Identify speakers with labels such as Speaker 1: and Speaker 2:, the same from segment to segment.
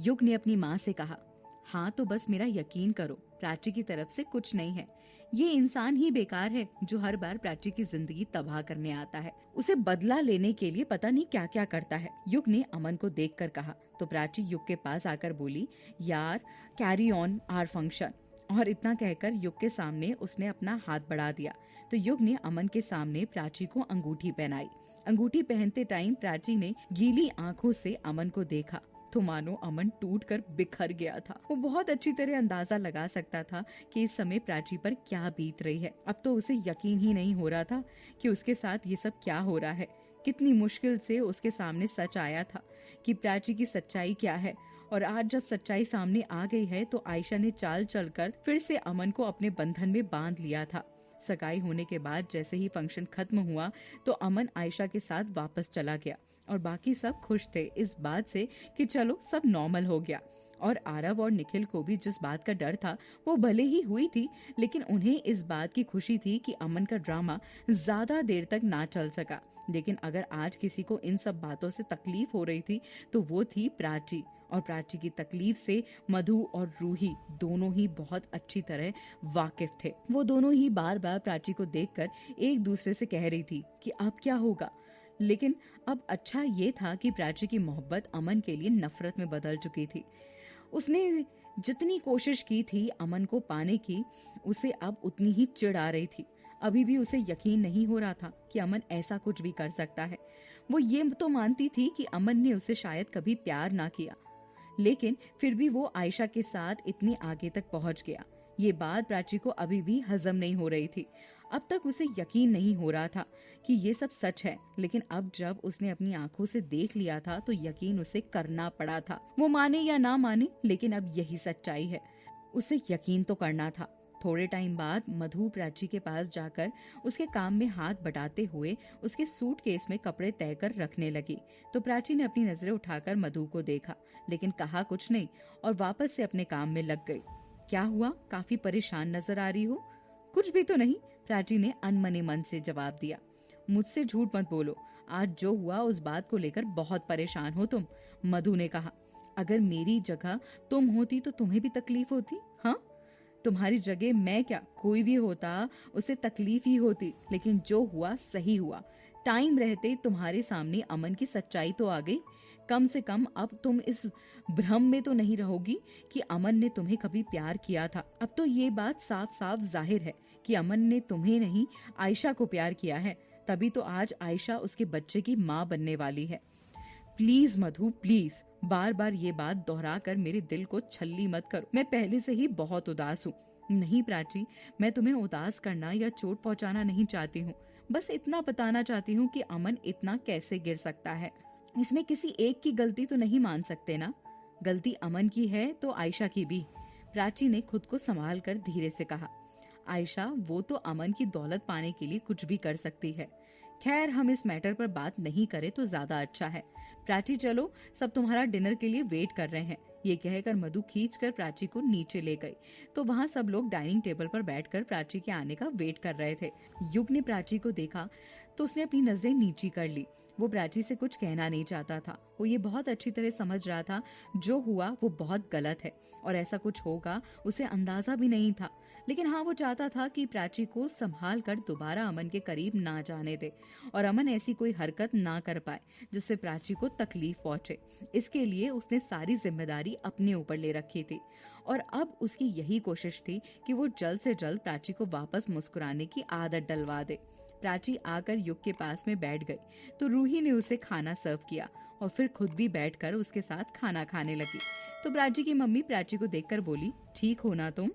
Speaker 1: युग ने अपनी माँ से कहा, हाँ तो बस मेरा यकीन करो, प्राची की तरफ से कुछ नहीं है। ये इंसान ही बेकार है जो हर बार प्राची की जिंदगी तबाह करने आता है। उसे बदला लेने के लिए पता नहीं क्या क्या करता है। युग ने अमन को देखकर कहा तो प्राची युग के पास आकर बोली, यार कैरी ऑन आवर फंक्शन। और इतना कहकर युग के सामने उसने अपना हाथ बढ़ा दिया तो युग ने अमन के सामने प्राची को अंगूठी पहनाई। अंगूठी पहनते टाइम प्राची ने गीली आंखों से अमन को देखा तो मानो अमन टूटकर बिखर गया था। वो बहुत अच्छी तरह अंदाजा लगा सकता था कि इस समय प्राची पर क्या बीत रही है। अब तो उसे यकीन ही नहीं हो रहा था कि उसके साथ ये सब क्या हो रहा है। कितनी मुश्किल से उसके सामने सच आया था कि प्राची की सच्चाई क्या है। और आज जब सच्चाई सामने आ गई है तो आयशा ने चाल चलकर फिर से अमन को अपने बंधन में बांध लिया था। सगाई होने के बाद जैसे ही फंक्शन खत्म हुआ तो अमन आयशा के साथ वापस चला गया और बाकी सब खुश थे इस बात से कि चलो सब नॉर्मल हो गया। और आरव और निखिल को भी जिस बात का डर था वो भले ही हुई थी, लेकिन उन्हें इस बात की खुशी थी कि अमन का ड्रामा ज्यादा देर तक ना चल सका। लेकिन अगर आज किसी को इन सब बातों से तकलीफ हो रही थी तो वो थी प्राची। और प्राची की तकलीफ से मधु और रूही दोनों ही बहुत अच्छी तरह वाकिफ थे। वो दोनों ही बार बार प्राची को देखकर एक दूसरे से कह रही थी कि अब क्या होगा। लेकिन अब अच्छा ये था कि प्राची की मोहब्बत अमन के लिए नफरत में बदल चुकी थी। उसने जितनी कोशिश की थी अमन को पाने की, उसे अब उतनी ही चिढ़ आ रही थी। अभी भी उसे यकीन नहीं हो रहा था कि अमन ऐसा कुछ भी कर सकता है। वो ये तो मानती थी कि अमन ने उसे शायद कभी प्यार ना किया, लेकिन फिर भी वो आयशा के साथ इतनी आगे तक पहुंच गया। ये बात प्राची को अभी भी हजम नहीं हो रही थी। अब तक उसे यकीन नहीं हो रहा था कि ये सब सच है, लेकिन अब जब उसने अपनी आंखों से देख लिया था तो यकीन उसे करना पड़ा था। वो माने या ना माने, लेकिन अब यही सच्चाई है, उसे यकीन तो करना था। थोड़े टाइम बाद मधु प्राची के पास जाकर उसके काम में हाथ बटाते हुए उसके सूटकेस में कपड़े तय कर रखने लगी तो प्राची ने अपनी नजरें उठाकर मधु को देखा, लेकिन कहा कुछ नहीं और वापस से अपने काम में लग गई। क्या हुआ, काफी परेशान नजर आ रही हो? कुछ भी तो नहीं, प्राची ने अनमने मन से जवाब दिया। मुझसे झूठ मत बोलो, आज जो हुआ उस बात को लेकर बहुत परेशान हो तुम, मधु ने कहा। अगर मेरी जगह तुम होती तो तुम्हें भी तकलीफ होती? हाँ, तुम्हारी जगह मैं क्या, कोई भी होता उसे तकलीफ ही होती, लेकिन जो हुआ सही हुआ। टाइम रहते तुम्हारे सामने अमन की सच्चाई तो आ गई। कम से कम अब तुम इस भ्रम में तो नहीं रहोगी कि अमन ने तुम्हें कभी प्यार किया था। अब तो ये बात साफ साफ जाहिर है कि अमन ने तुम्हें नहीं आयशा को प्यार किया है, तभी तो आज आयशा उसके बच्चे की माँ बनने वाली है। प्लीज मधु प्लीज, बार बार ये बात दोहरा कर मेरे दिल को छल्ली मत करो, मैं पहले से ही बहुत उदास हूँ। नहीं प्राची, मैं तुम्हें उदास करना या चोट पहुँचाना नहीं चाहती हूँ, बस इतना बताना चाहती हूँ कि अमन इतना कैसे गिर सकता है। इसमें किसी एक की गलती तो नहीं मान सकते ना। गलती अमन की है तो आयशा की भी। प्राची ने खुद को संभाल कर धीरे से कहा, आयशा वो तो अमन की दौलत पाने के लिए कुछ भी कर सकती है। खैर हम इस मैटर पर बात नहीं करें तो ज्यादा अच्छा है। प्राची चलो, सब तुम्हारा डिनर के लिए वेट कर रहे हैं। ये कहकर मधु खींचकर प्राची को नीचे ले गई तो वहाँ सब लोग डाइनिंग टेबल पर बैठकर प्राची के आने का वेट कर रहे थे। युग ने प्राची को देखा तो उसने अपनी नजरें नीची कर ली। वो प्राची से कुछ कहना नहीं चाहता था। वो ये बहुत अच्छी तरह समझ रहा था जो हुआ वो बहुत गलत है और ऐसा कुछ होगा उसे अंदाजा भी नहीं था। लेकिन हाँ, वो चाहता था कि प्राची को संभाल कर दोबारा अमन के करीब ना जाने दे और अमन ऐसी कोई हरकत ना कर पाए जिससे प्राची को तकलीफ पहुंचे। इसके लिए उसने सारी जिम्मेदारी अपने ऊपर ले रखी थी और अब उसकी यही कोशिश थी कि वो जल्द से जल्द प्राची को वापस मुस्कुराने की आदत डलवा दे। प्राची आकर युग के पास में बैठ गई तो रूही ने उसे खाना सर्व किया और फिर खुद भी बैठकर उसके साथ खाना खाने लगी। तो प्राची की मम्मी प्राची को देखकर बोली, ठीक हो ना तुम?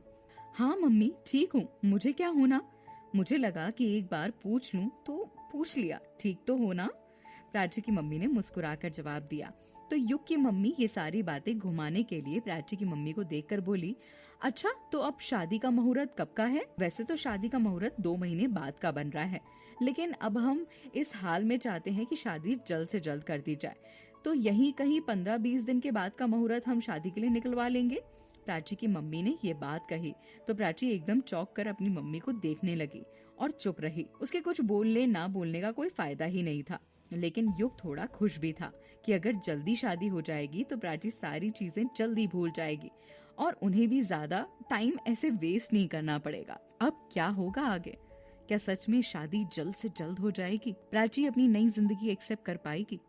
Speaker 1: हाँ मम्मी ठीक हूँ, मुझे क्या होना? मुझे लगा कि एक बार पूछ लूं तो पूछ लिया, ठीक तो हो ना? प्राची की मम्मी ने मुस्कुराकर जवाब दिया। तो युग की मम्मी ये सारी बातें घुमाने के लिए प्राची की मम्मी को देखकर बोली, अच्छा तो अब शादी का मुहूर्त कब का है? वैसे तो शादी का मुहूर्त 2 महीने बाद का बन रहा है, लेकिन अब हम इस हाल में चाहते हैं कि शादी जल्द से जल्द कर दी जाए, तो यही कहीं 15-20 दिन के बाद का मुहूर्त हम शादी के लिए निकलवा लेंगे। प्राची की मम्मी ने ये बात कही तो प्राची एकदम चौंक कर अपनी मम्मी को देखने लगी और चुप रही। उसके कुछ बोलने ना बोलने का कोई फायदा ही नहीं था, लेकिन युग थोड़ा खुश भी था कि अगर जल्दी शादी हो जाएगी तो प्राची सारी चीजें जल्दी भूल जाएगी और उन्हें भी ज्यादा टाइम ऐसे वेस्ट नहीं करना पड़ेगा। अब क्या होगा आगे? क्या सच में शादी जल्द से जल्द हो जाएगी? प्राची अपनी नई जिंदगी एक्सेप्ट कर पाएगी?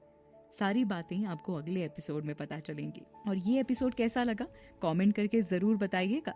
Speaker 1: सारी बातें आपको अगले एपिसोड में पता चलेंगी। और ये एपिसोड कैसा लगा कमेंट करके जरूर बताइएगा।